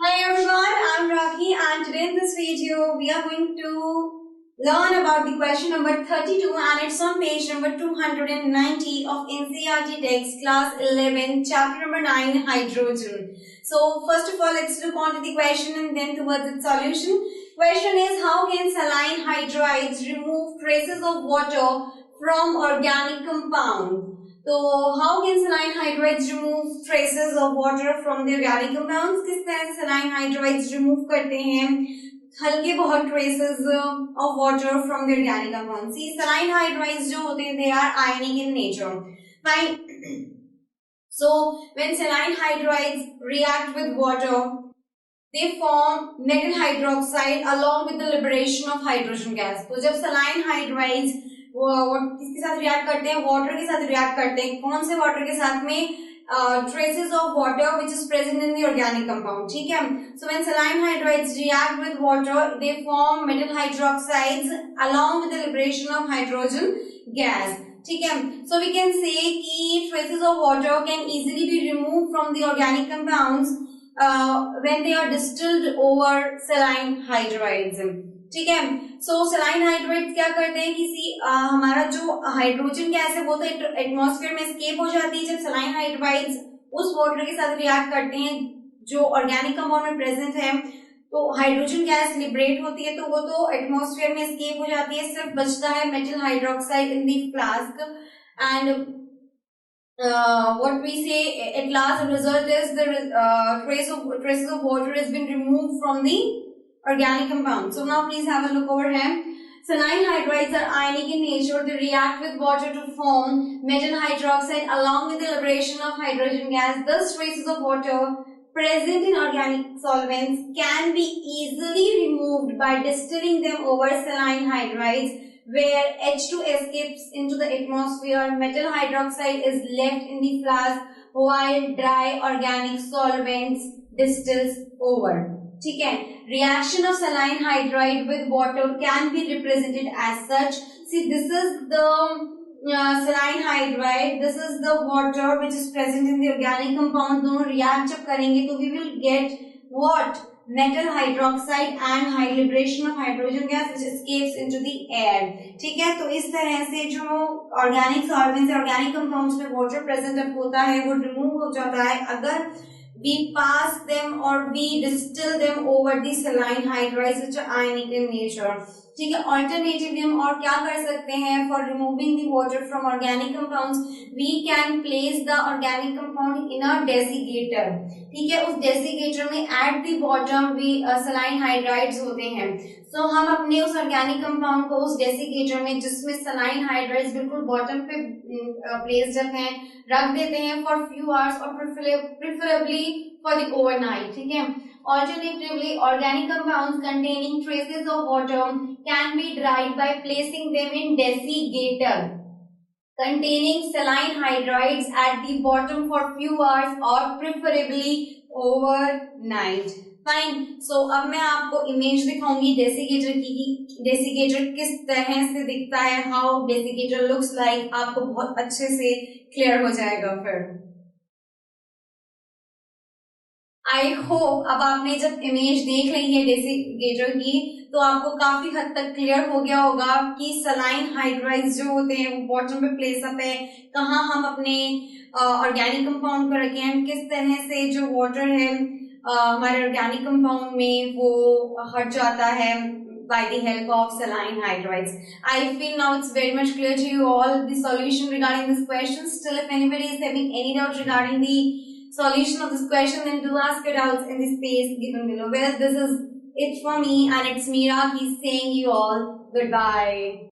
Hi everyone, I'm Rakhi and today in this video we are going to learn about the question number 32 and it's on page number 290 of NCERT text class 11 chapter number 9 hydrogen. So first of all let's look onto the question and then towards its solution. Question is, how can saline hydrides remove traces of water from organic compound? तो how can saline hydrides remove traces of water from the organic compounds? किस तरह से saline hydrides remove करते हैं हल्के बहुत traces of water from the organic compounds? See saline hydrides जो होते हैं they are ionic in nature, fine. So when saline hydrides react with water, they form metal hydroxide along with the liberation of hydrogen gas. तो जब saline hydrides किसके साथ react करते हैं? Water के साथ रिएक्ट करते हैं. कौन से वाटर के साथ में? Traces of water which is present in the organic compound. ठीक है. So when saline hydrides react with water they form metal hydroxides along with the liberation of hydrogen gas. ठीक है. सो वी कैन से कि traces of water can easily be remove from the organic compounds when they are distilled over saline hydrides. ठीक है. सो saline hydrides क्या करते हैं? किसी हमारा जो हाइड्रोजन गैस है वो तो एटमॉस्फेयर में एस्केप हो जाती है. जब सलाइन हाइड्राइड्स उस वाटर के साथ रिएक्ट करते हैं जो ऑर्गेनिक कंपाउंड में प्रेजेंट है तो हाइड्रोजन गैस लिबरेट होती है तो वो तो एटमॉस्फेयर में एस्केप हो जाती है. सिर्फ बचता है metal hydroxide in the flask and what we say at last the result is the traces of water has been removed from the organic compound. So now please have a look over here. Saline hydrides are ionic in nature. They react with water to form metal hydroxide along with the liberation of hydrogen gas. Thus traces of water present in organic solvents can be easily removed by distilling them over saline hydrides. Where H2 escapes into the atmosphere, metal hydroxide is left in the flask while dry organic solvents distills over. ठीक है. Reaction of saline hydride with water can be represented as such. See, this is the saline hydride. This is the water which is present in the organic compound. दोनों react जब करेंगे तो we will get what? Metal hydroxide and high liberation of hydrogen gas which escapes into the air. ठीक है. तो इस तरह से जो ऑर्गेनिक सॉल्वेंट्स ऑर्गेनिक कंपाउंड्स में वाटर प्रेजेंट होता है वो रिमूव हो जाता है अगर we pass them or we distill them over the saline hydrides which are ionic in nature. ठीक है. Alternatively हम और क्या कर सकते हैं? For removing the water from organic compounds, we can place the organic compound in a desiccator. ठीक है. उस desiccator में at the bottom we saline hydrides होते हैं. So हम अपने उस organic compound को उस desiccator में जिसमें saline hydrides बिल्कुल bottom पे placed हैं रख देते हैं for few hours और preferably for the overnight. ठीक है. Alternatively, organic compounds containing traces of water can be dried by placing them in desiccator containing saline hydrides at the bottom for few hours or preferably overnight. Fine. So अब मैं आपको image दिखाऊंगी desiccator की. Desiccator किस तरह से दिखता है, हाउ डेसिकेटर लुक्स लाइक, आपको बहुत अच्छे से क्लियर हो जाएगा. फिर आई होप अब आपने जब इमेज देख ली है डेसिकेटर की तो आपको काफी हद तक क्लियर हो गया होगा कि सलाइन हाइड्राइड्स जो होते हैं वो बॉटम पे प्लेस अप है, कहाँ हम अपने ऑर्गेनिक कंपाउंड पर रखे हैं, किस तरह से जो वाटर है हमारे ऑर्गेनिक कंपाउंड में वो हट जाता है by the help of saline hydrides. I feel now it's very much clear to you all the solution regarding this question. Still, if anybody is having any doubt regarding the solution of this question, then do ask your doubts in the space given below. Well, this is it for me and it's Meera. He's saying you all goodbye.